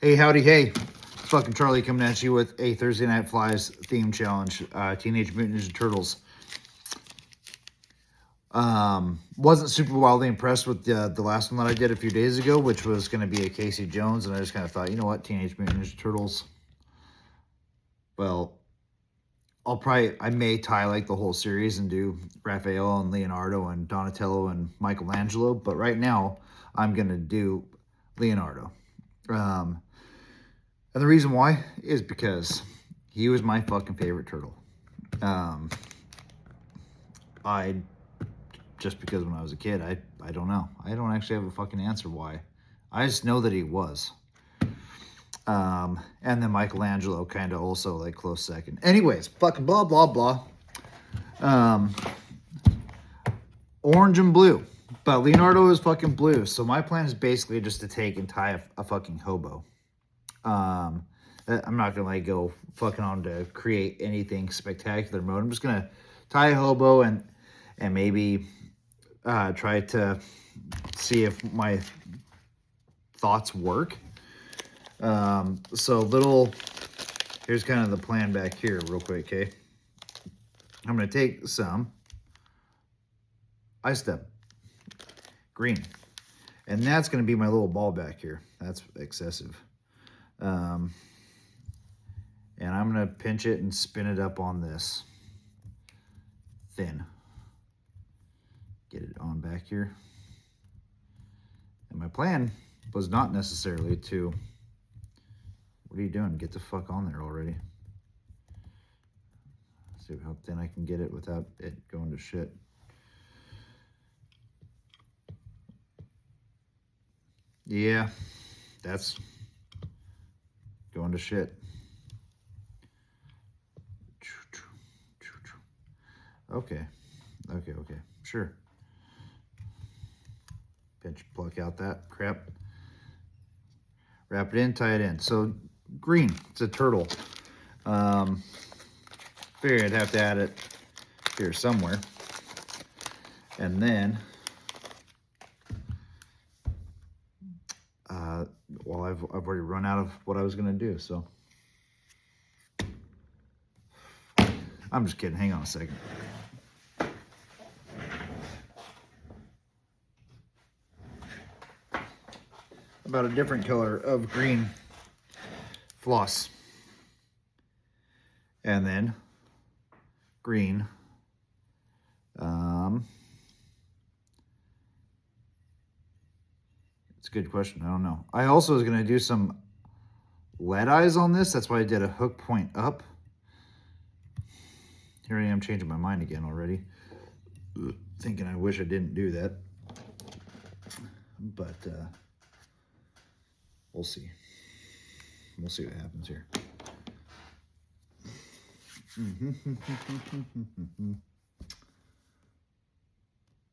Hey, howdy, hey. Fucking Charlie coming at you with a Thursday Night Flies theme challenge. Teenage Mutant Ninja Turtles. Wasn't super wildly impressed with the last one that I did a few days ago, which was going to be a Casey Jones, and I just kind of thought, you know what, Teenage Mutant Ninja Turtles. Well, I may tie like the whole series and do Raphael and Leonardo and Donatello and Michelangelo, but right now I'm going to do Leonardo. And the reason why is because he was my fucking favorite turtle. Just because when I was a kid, I don't know. I don't actually have a fucking answer why. I just know that he was. And then Michelangelo kind of also like close second. Anyways, fucking blah, blah, blah. Orange and blue. But Leonardo is fucking blue. So my plan is basically just to take and tie a fucking hobo. I'm not going to like go fucking on to create anything spectacular mode. I'm just going to tie a hobo and maybe try to see if my thoughts work. Here's kind of the plan back here real quick, okay? I'm going to take some Ice Step green. And that's going to be my little ball back here. That's excessive. And I'm going to pinch it and spin it up on this thin. Get it on back here. And my plan was not necessarily to... What are you doing? Get the fuck on there already. See how thin I can get it without it going to shit. Yeah, that's going to shit. Okay, sure. Pinch, pluck out that crap. Wrap it in, tie it in. So green, it's a turtle. Figured I'd have to add it here somewhere. And then, well, I've already run out of what I was gonna do, so. I'm just kidding, hang on a second. About a different color of green floss. And then green. It's a good question. I don't know. I also was going to do some lead eyes on this. That's why I did a hook point up. Here I am changing my mind again already. Thinking I wish I didn't do that. But we'll see. We'll see what happens here.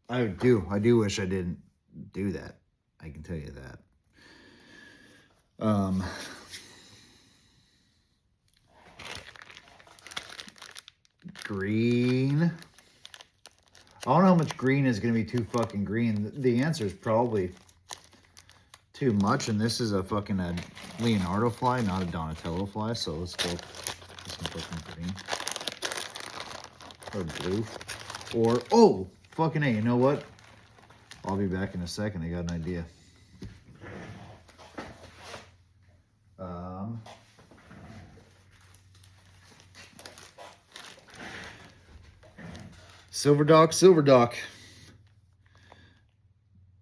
I do wish I didn't do that. I can tell you that. Green. I don't know how much green is going to be too fucking green. The answer is probably too much, and this is a fucking Leonardo fly, not a Donatello fly, so let's go some fucking green. Or blue. Or, oh, fucking A, you know what? I'll be back in a second. I got an idea. Silver Dock.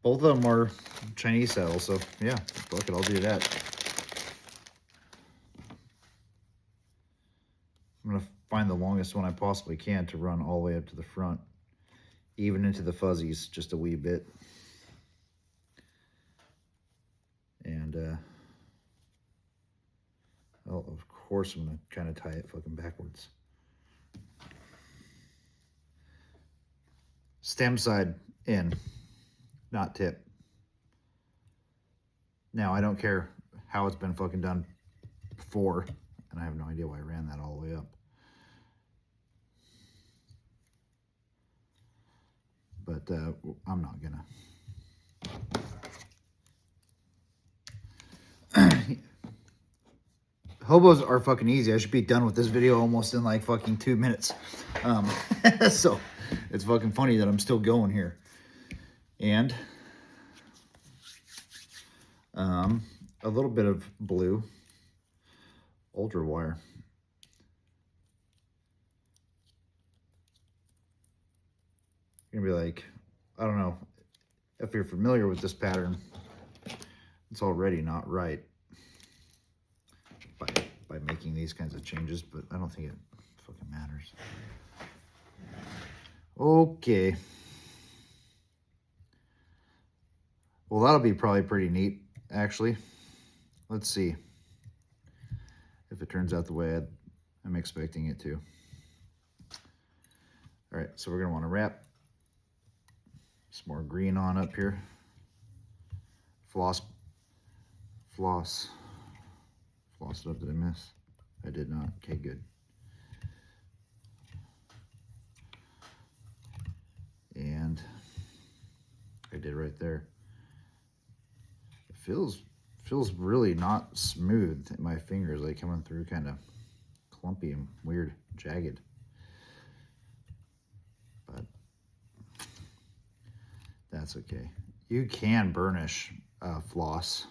Both of them are Chinese saddles, so yeah, fuck it, I'll do that. I'm gonna find the longest one I possibly can to run all the way up to the front, even into the fuzzies, just a wee bit. And well, of course I'm gonna kind of tie it fucking backwards. Stem side in, not tip. Now, I don't care how it's been fucking done before, and I have no idea why I ran that all the way up. But I'm not gonna. hobos are fucking easy. I should be done with this video almost in like fucking 2 minutes. So it's fucking funny that I'm still going here. And a little bit of blue ultra wire. You're gonna be like, I don't know if you're familiar with this pattern. It's already not right by making these kinds of changes, but I don't think it fucking matters. Okay. Well, that'll be probably pretty neat, actually. Let's see if it turns out the way I'm expecting it to. All right, so we're gonna want to wrap some more green on up here. Floss it up. Did I miss? I did not. Okay, good. And I did right there. It feels really not smooth in my fingers, like coming through kind of clumpy and weird, jagged. But that's okay. You can burnish floss.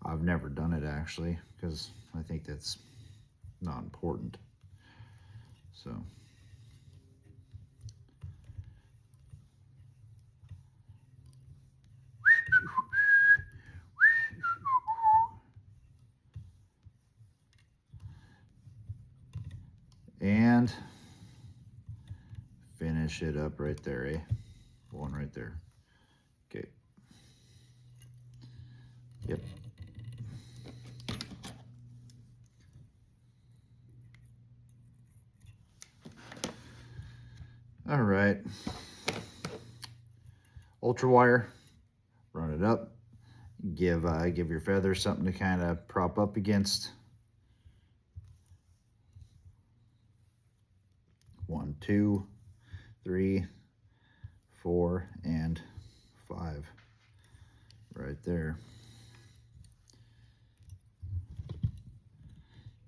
I've never done it actually, because I think that's not important. So and finish it up right there, eh? One right there. Okay. Yep. All right. Ultra wire. Run it up. Give your feathers something to kind of prop up against. 1, 2, 3, 4, and 5. Right there.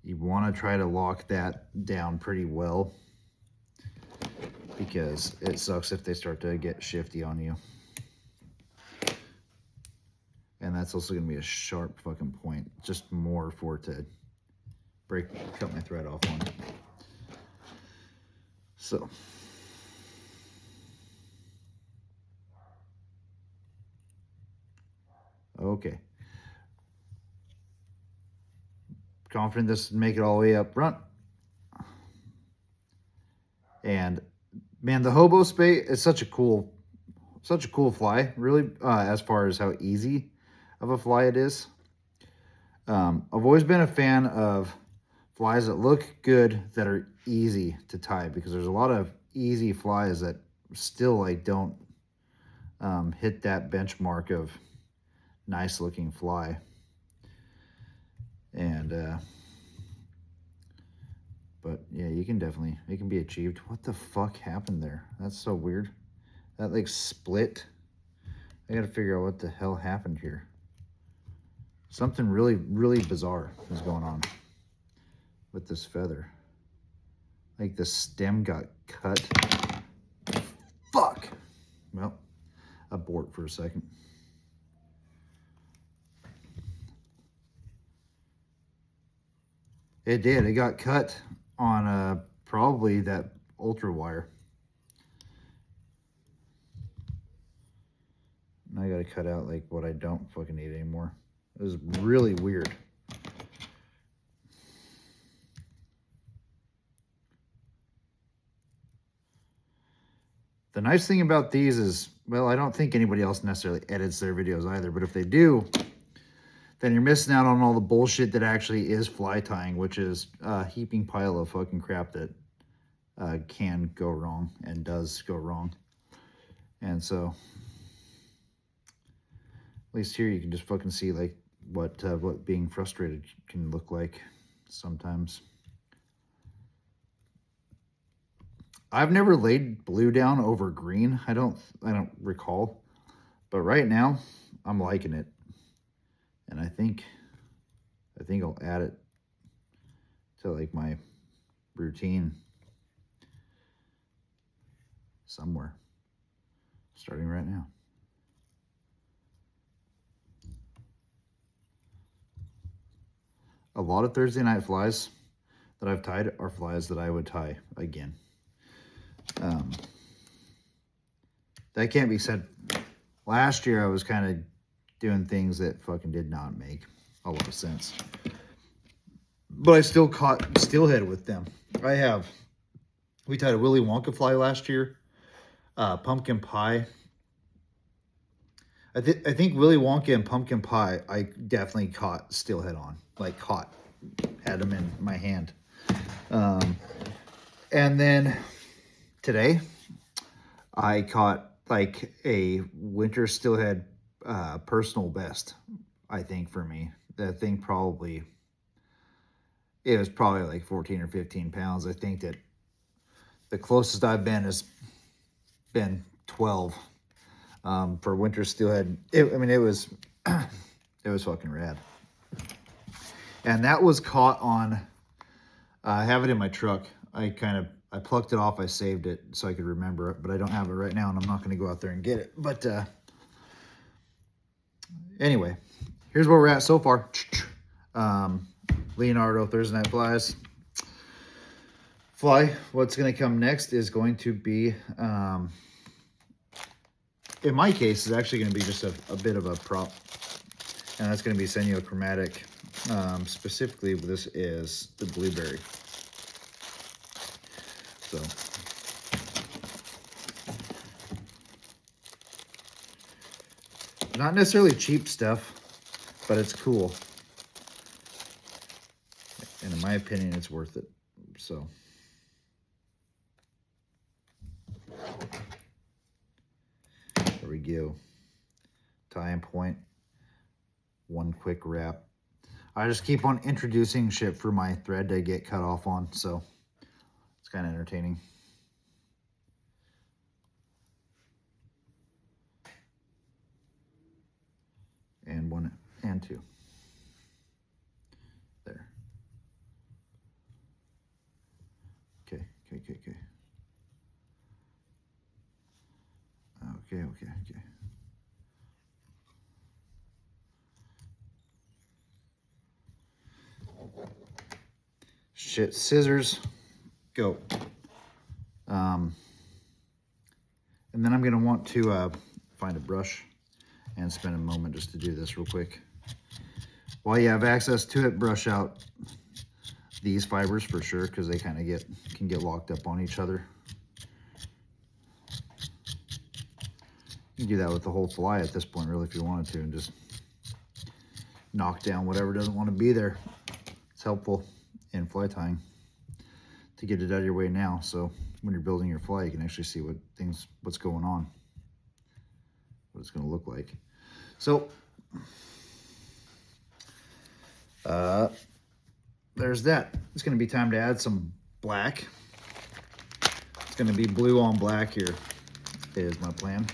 You want to try to lock that down pretty well, because it sucks if they start to get shifty on you. And that's also going to be a sharp fucking point, just more for it to cut my thread off on. So okay, confident this would make it all the way up front. And man, the hobo spey is such a cool fly, really, as far as how easy of a fly it is. I've always been a fan of flies that look good, that are easy to tie, because there's a lot of easy flies that still like don't hit that benchmark of nice looking fly. And but yeah, it can be achieved. What the fuck happened there? That's so weird. That like split. I gotta figure out what the hell happened here. Something really, really bizarre is going on with this feather. Like the stem got cut. Fuck. Well, abort for a second. It did. It got cut on probably that ultra wire. And I gotta cut out like what I don't fucking need anymore. It was really weird. The nice thing about these is, well, I don't think anybody else necessarily edits their videos either, but if they do, then you're missing out on all the bullshit that actually is fly tying, which is a heaping pile of fucking crap that can go wrong and does go wrong. And so, at least here you can just fucking see like what being frustrated can look like sometimes. I've never laid blue down over green. I don't recall, but right now I'm liking it, and I think I'll add it to like my routine somewhere, starting right now. A lot of Thursday night flies that I've tied are flies that I would tie again. That can't be said. Last year I was kind of doing things that fucking did not make a lot of sense. But I still caught steelhead with them. We tied a Willy Wonka fly last year. Pumpkin pie. I think Willy Wonka and pumpkin pie, I definitely caught steelhead on. Like had them in my hand. And then today, I caught like a winter steelhead personal best, I think, for me. That thing it was probably like 14 or 15 pounds. I think that the closest I've been has been 12 for winter steelhead. It was it was fucking rad. And that was caught on, I have it in my truck. I plucked it off. I saved it so I could remember it, but I don't have it right now, and I'm not going to go out there and get it. But anyway, here's where we're at so far. Leonardo Thursday Night Flies. What's going to come next is going to be, in my case, is actually going to be just a bit of a prop. And that's going to be seniochromatic. Specifically, this is the blueberry. So, not necessarily cheap stuff, but it's cool. And in my opinion, it's worth it. So, there we go. Tie and point. One quick wrap. I just keep on introducing shit for my thread to get cut off on, so it's kind of entertaining. And one and two. There. Okay. Okay. Shit, scissors, go. And then I'm going to want to find a brush and spend a moment just to do this real quick. While you have access to it, brush out these fibers for sure, because they kind of can get locked up on each other. You can do that with the whole fly at this point, really, if you wanted to, and just knock down whatever doesn't want to be there. It's helpful in fly tying to get it out of your way now, so when you're building your fly, you can actually see what's going on, what it's going to look like. So there's that. It's going to be time to add some black. It's going to be blue on black here is my plan.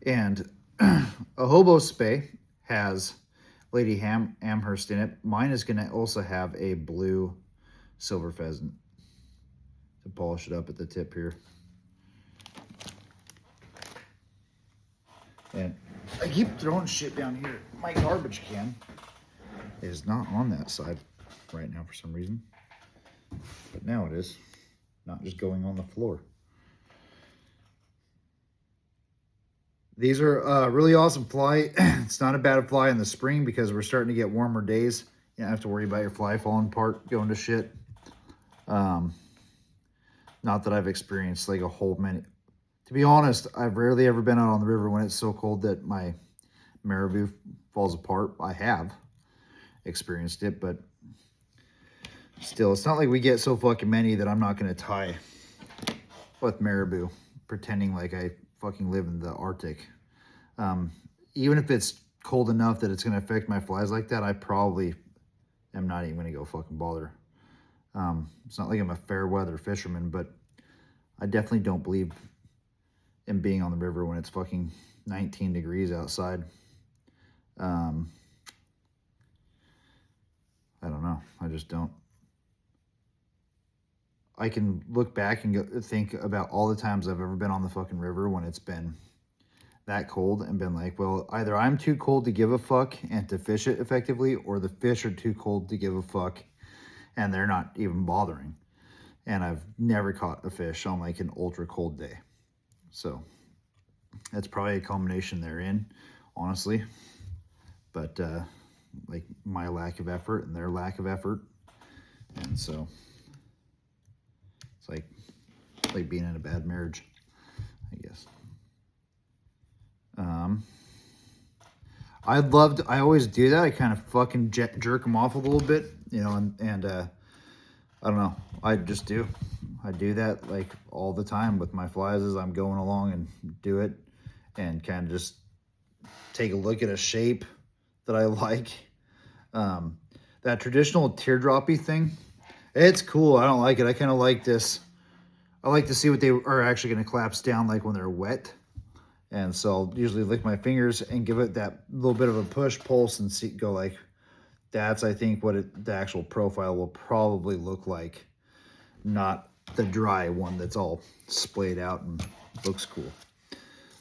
And a hobo Spey has Lady Amherst in it. Mine is going to also have a blue silver pheasant to polish it up at the tip here. And I keep throwing shit down here. My garbage can is not on that side right now for some reason. But now it is. Not just going on the floor. These are a really awesome fly. It's not a bad fly in the spring because we're starting to get warmer days. You don't have to worry about your fly falling apart, going to shit. Not that I've experienced like a whole many. To be honest, I've rarely ever been out on the river when it's so cold that my marabou falls apart. I have experienced it, but still, it's not like we get so fucking many that I'm not going to tie with marabou, pretending like I fucking live in the Arctic. Even if it's cold enough that it's going to affect my flies like that, I probably am not even going to go fucking bother. It's not like I'm a fair weather fisherman, but I definitely don't believe in being on the river when it's fucking 19 degrees outside. know. I just don't. I can look back and think about all the times I've ever been on the fucking river when it's been that cold and been like, well, either I'm too cold to give a fuck and to fish it effectively, or the fish are too cold to give a fuck and they're not even bothering. And I've never caught a fish on like an ultra cold day. So that's probably a combination therein, honestly. But like my lack of effort and their lack of effort. And so it's like being in a bad marriage, I guess. I always do that. I kind of fucking jerk them off a little bit, you know, and I don't know. I just do. I do that like all the time with my flies as I'm going along and do it and kind of just take a look at a shape that I like. That traditional teardroppy thing, it's cool. I don't like it. I kind of like this. I like to see what they are actually going to collapse down like when they're wet. And so I'll usually lick my fingers and give it that little bit of a push pulse and see, go like, that's, I think, what the actual profile will probably look like. Not the dry one that's all splayed out and looks cool.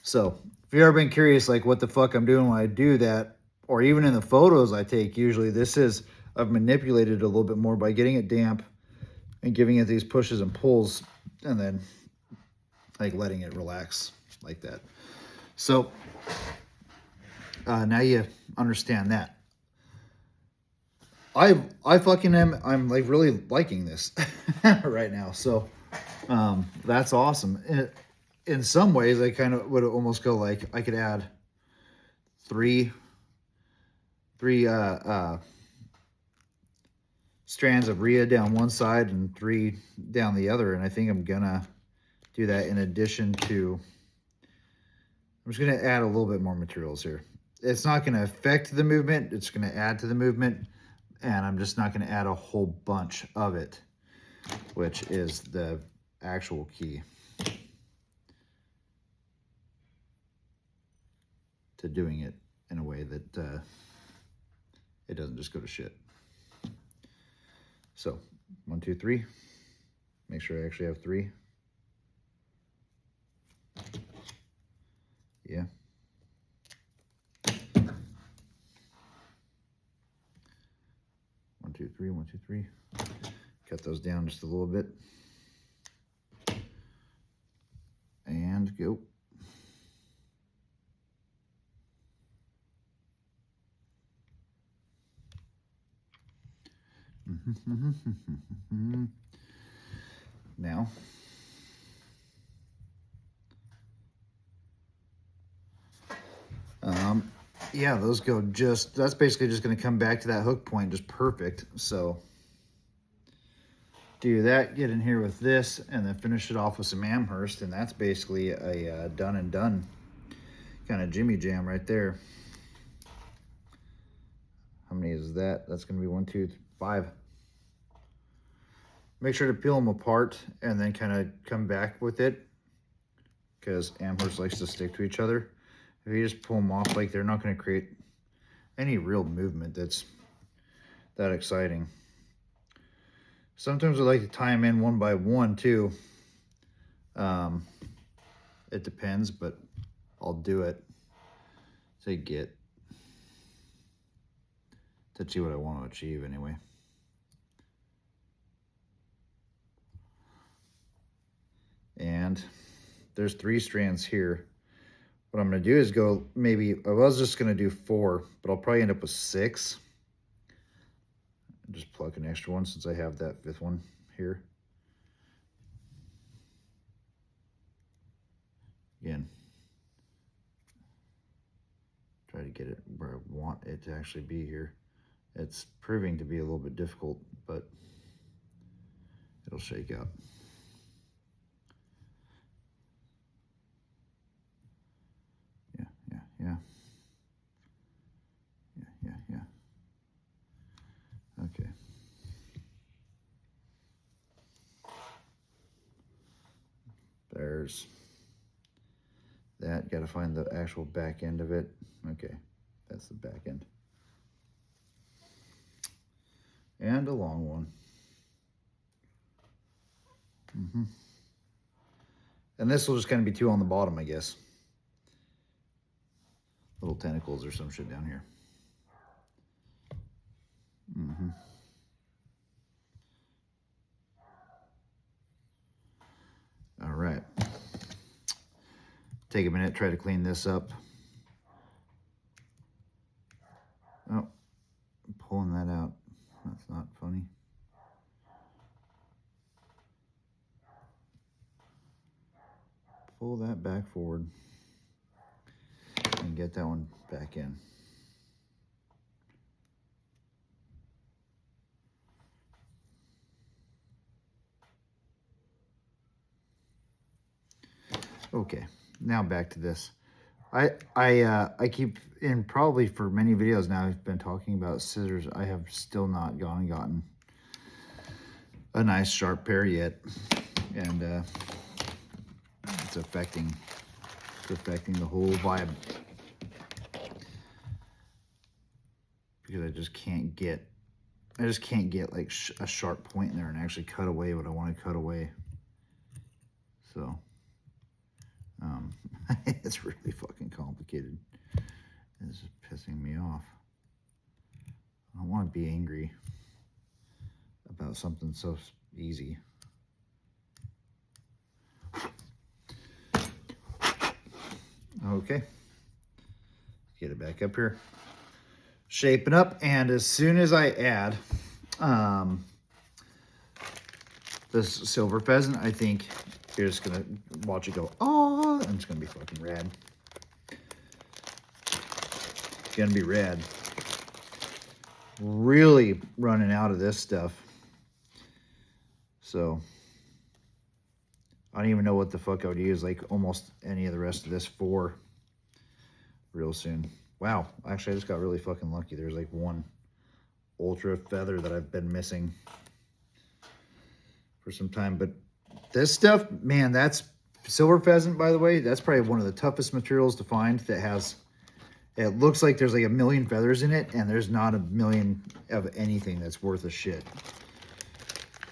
So if you've ever been curious, like what the fuck I'm doing when I do that, or even in the photos I take, usually I've manipulated it a little bit more by getting it damp and giving it these pushes and pulls and then like letting it relax like that. So now you understand that. I fucking I'm like really liking this right now. So that's awesome. In some ways, I kind of would almost go like I could add three strands of rhea down one side and 3 down the other, and I think I'm gonna do that in addition to. I'm just going to add a little bit more materials here. It's not going to affect the movement. It's going to add to the movement. And I'm just not going to add a whole bunch of it, which is the actual key to doing it in a way that it doesn't just go to shit. So 1, 2, 3. Make sure I actually have 3. Yeah. 1, 2, 3, 1, 2, 3. Cut those down just a little bit. And go. Now, yeah, those go that's basically just going to come back to that hook point just perfect. So do that, get in here with this, and then finish it off with some Amherst, and that's basically a done and done kind of Jimmy Jam right there. How many is that? That's going to be 1, 2, 5. Make sure to peel them apart and then kind of come back with it because Amherst likes to stick to each other. If you just pull them off like they're not going to create any real movement that's that exciting. Sometimes I like to tie them in one by one too. It depends, but I'll do it to get to achieve what I want to achieve anyway. And there's 3 strands here. What I'm going to do is go maybe, I was just going to do 4, but I'll probably end up with 6. Just pluck an extra one since I have that 5th one here. Again, try to get it where I want it to actually be here. It's proving to be a little bit difficult, but it'll shake out. Yeah. Okay. There's that. Got to find the actual back end of it. Okay, that's the back end. And a long one. And this will just kind of be two on the bottom, I guess. Little tentacles or some shit down here. All right. Take a minute, try to clean this up. Oh, I'm pulling that out. That's not funny. Pull that back forward and get that one back in. Okay, now back to this. I keep, and probably for many videos now, I've been talking about scissors. I have still not gone and gotten a nice sharp pair yet, and it's affecting the whole vibe, because I just can't get like a sharp point in there and actually cut away what I want to cut away. So it's really fucking complicated. This is pissing me off. I don't want to be angry about something so easy. Okay, get it back up here, shaping up, and as soon as I add this silver pheasant, I think you're just gonna watch it go, oh, and it's gonna be fucking rad. It's gonna be rad. Really running out of this stuff, so I don't even know what the fuck I would use, like almost any of the rest of this for real soon. Wow, actually I just got really fucking lucky. There's like one ultra feather that I've been missing for some time, but this stuff, man, that's silver pheasant, by the way. That's probably one of the toughest materials to find that has, it looks like there's like a million feathers in it, and there's not a million of anything that's worth a shit.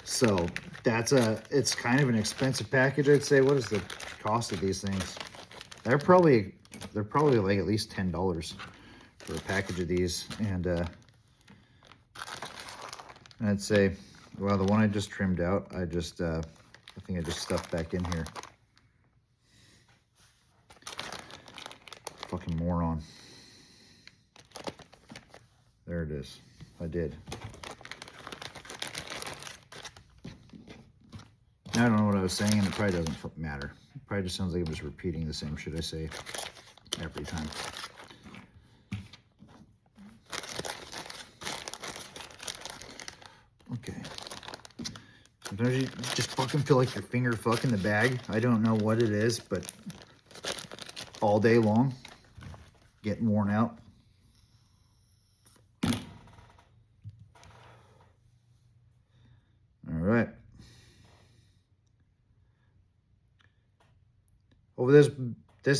So that's it's kind of an expensive package, I'd say. What is the cost of these things? They're probably like at least $10 for a package of these. And I'd say, well, the one I just trimmed out, I think I just stuffed back in here. Fucking moron. There it is. I did. I don't know what I was saying, and it probably doesn't matter. It probably just sounds like I'm just repeating the same shit I say every time. Okay. Sometimes you just fucking feel like your finger fucking the bag. I don't know what it is, but all day long, getting worn out. All right. Over this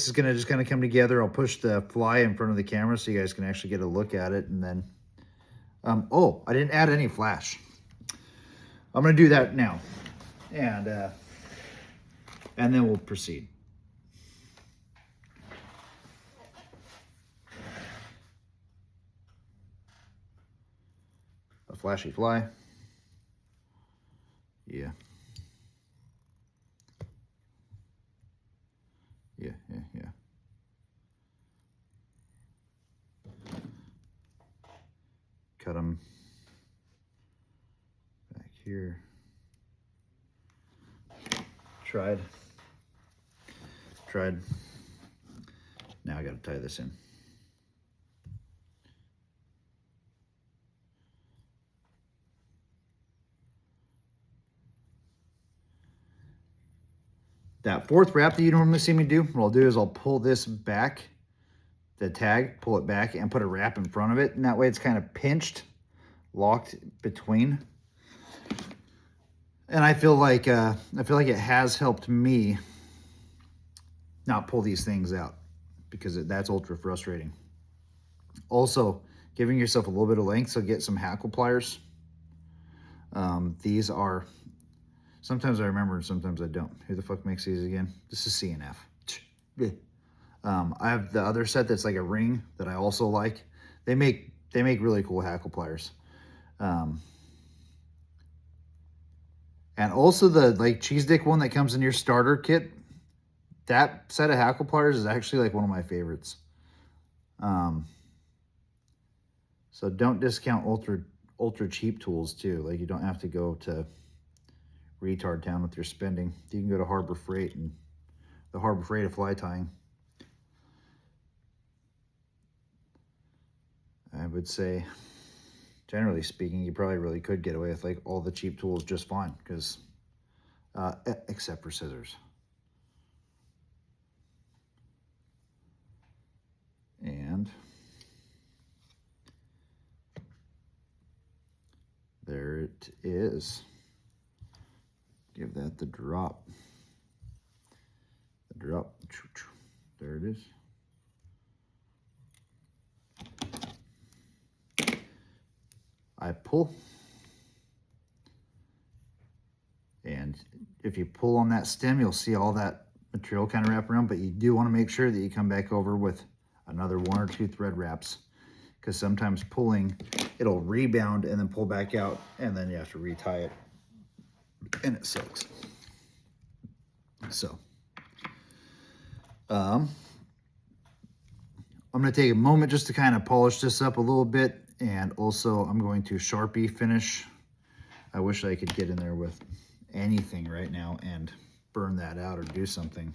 is gonna just kind of come together. I'll push the fly in front of the camera so you guys can actually get a look at it, and then, oh, I didn't add any flash. I'm gonna do that now, and then we'll proceed. A flashy fly. Yeah. Yeah. Cut them back here. Tried. Now I gotta tie this in. That fourth wrap that you normally see me do, what I'll do is I'll pull this back, the tag, pull it back, and put a wrap in front of it, and that way it's kind of pinched, locked between. And I feel like it has helped me not pull these things out, because that's ultra frustrating. Also, giving yourself a little bit of length, so get some hackle pliers These are, sometimes I remember and sometimes I don't. Who the fuck makes these again? This is CNF. I have the other set that's like a ring that I also like. They make really cool hackle pliers. And also the like cheese dick one that comes in your starter kit. That set of hackle pliers is actually like one of my favorites. So don't discount ultra cheap tools too. Like you don't have to go to retard town with your spending. You can go to Harbor Freight and the Harbor Freight of fly tying. I would say, generally speaking, you probably really could get away with like all the cheap tools just fine, because except for scissors. And there it is. Give that the drop. The drop. There it is. I pull. And if you pull on that stem, you'll see all that material kind of wrap around, but you do want to make sure that you come back over with another 1 or 2 thread wraps, because sometimes pulling, it'll rebound and then pull back out, and then you have to retie it, and it sucks. So, I'm going to take a moment just to kind of polish this up a little bit, and also I'm going to Sharpie finish. I wish I could get in there with anything right now and burn that out or do something,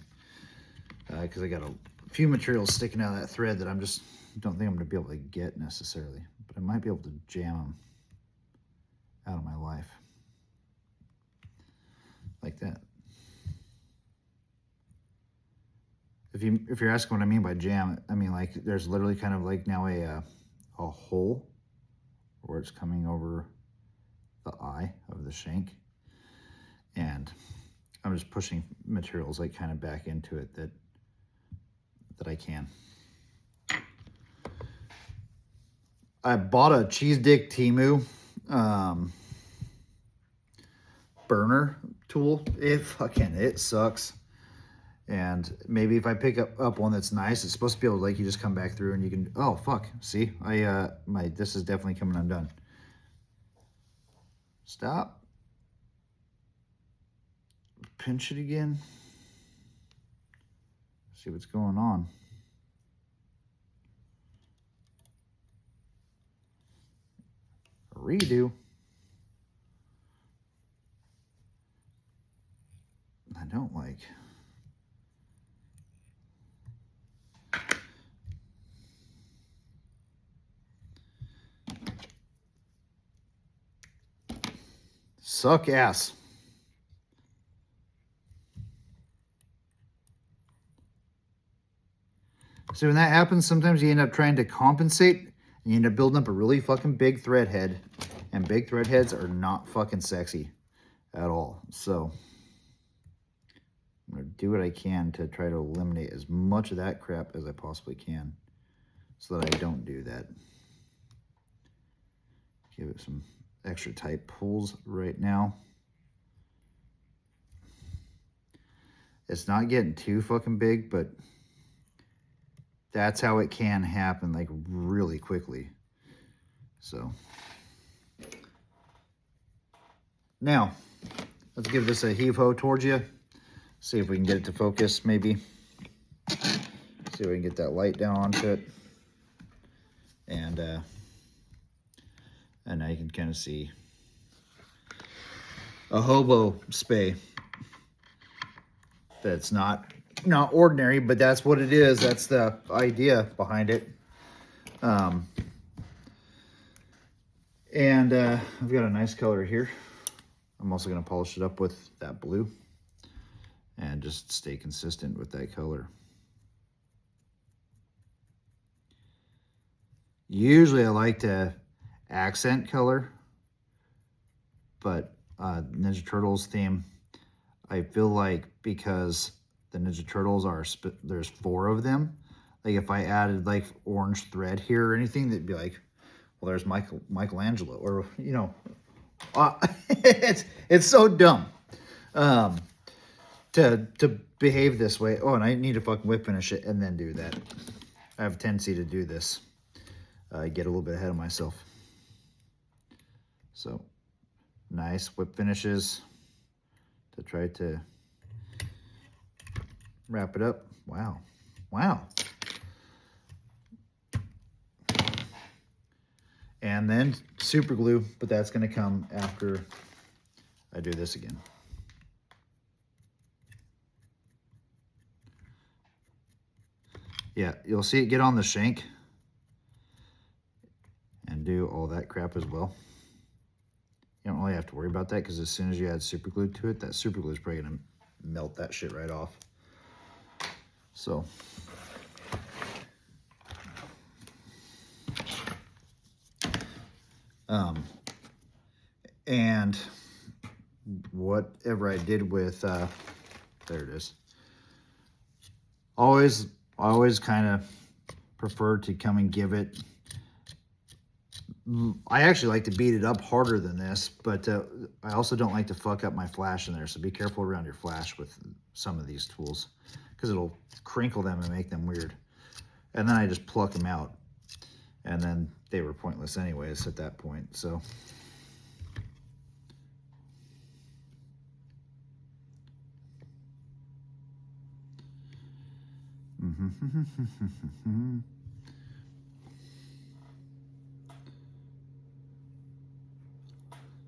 because I got a few materials sticking out of that thread that I'm just don't think I'm going to be able to get necessarily, but I might be able to jam them out of my life like that. If you're asking what I mean by jam, I mean like there's literally kind of like now a hole where it's coming over the eye of the shank, and I'm just pushing materials like kind of back into it that I can. I bought a cheese dick Temu burner tool. It sucks. And maybe if I pick up one that's nice, it's supposed to be able to, like, you just come back through and you can, oh fuck, see, this is definitely coming undone. Stop. Pinch it again. See what's going on. Redo. I don't like. Suck ass. So when that happens, sometimes you end up trying to compensate, and you end up building up a really fucking big thread head, and big thread heads are not fucking sexy at all. So I'm gonna do what I can to try to eliminate as much of that crap as I possibly can, so that I don't do that. Give it some extra tight pulls right now. It's not getting too fucking big, but that's how it can happen, like really quickly. So now let's give this a heave-ho towards you. See if we can get it to focus, maybe. See if we can get that light down onto it. And now you can kind of see a hobo Spey. That's not ordinary, but that's what it is. That's the idea behind it. And I've got a nice color here. I'm also going to polish it up with that blue and just stay consistent with that color. Usually I like to accent color, but Ninja Turtles theme, I feel like because the Ninja Turtles there's 4 of them, like if I added like orange thread here or anything, they'd be like, well, there's Michelangelo, or you know, It's so dumb to behave this way. Oh, and I need to fucking whip finish it and then do that. I have a tendency to do this. I get a little bit ahead of myself. So nice whip finishes to try to wrap it up. Wow. Wow. And then super glue, but that's going to come after I do this again. Yeah, you'll see it get on the shank and do all that crap as well. You don't really have to worry about that because as soon as you add super glue to it, that super glue is probably going to melt that shit right off. So and whatever I did with there it is. Always kind of prefer to come and give it. I actually like to beat it up harder than this, but I also don't like to fuck up my flash in there. So be careful around your flash with some of these tools because it'll crinkle them and make them weird. And then I just pluck them out. And then they were pointless anyways at that point. So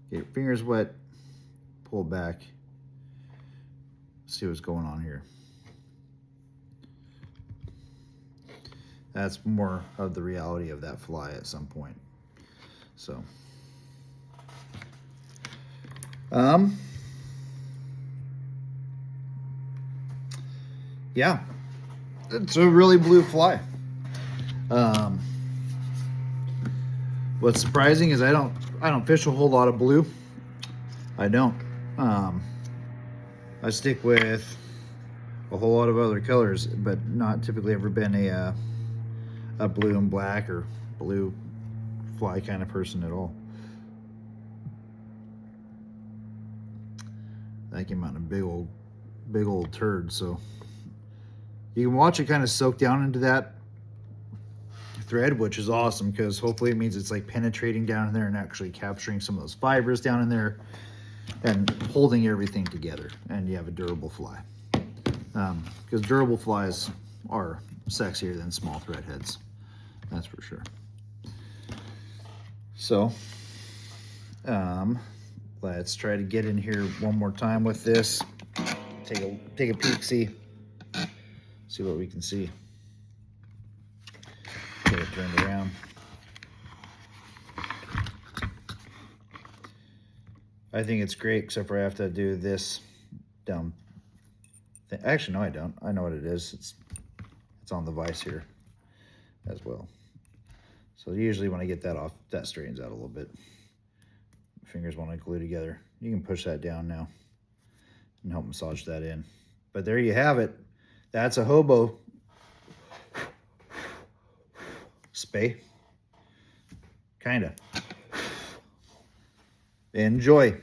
get your fingers wet, pull back, see what's going on here. That's more of the reality of that fly at some point. So, yeah, it's a really blue fly. What's surprising is I don't fish a whole lot of blue. I don't. I stick with a whole lot of other colors, but not typically ever been a blue and black or blue fly kind of person at all. That came out in a big old turd. So you can watch it kind of soak down into that thread, which is awesome because hopefully it means it's like penetrating down in there and actually capturing some of those fibers down in there and holding everything together, and you have a durable fly. Because durable flies are sexier than small thread heads, that's for sure. So let's try to get in here one more time with this. Take a peek, see what we can see. Get it turned around. I think it's great, except for I have to do this dumb thing. Actually, no, I don't. I know what it is. It's on the vise here as well. So usually when I get that off, that straightens out a little bit. Fingers want to glue together. You can push that down now and help massage that in. But there you have it. That's a hobo spey. Kinda. Enjoy.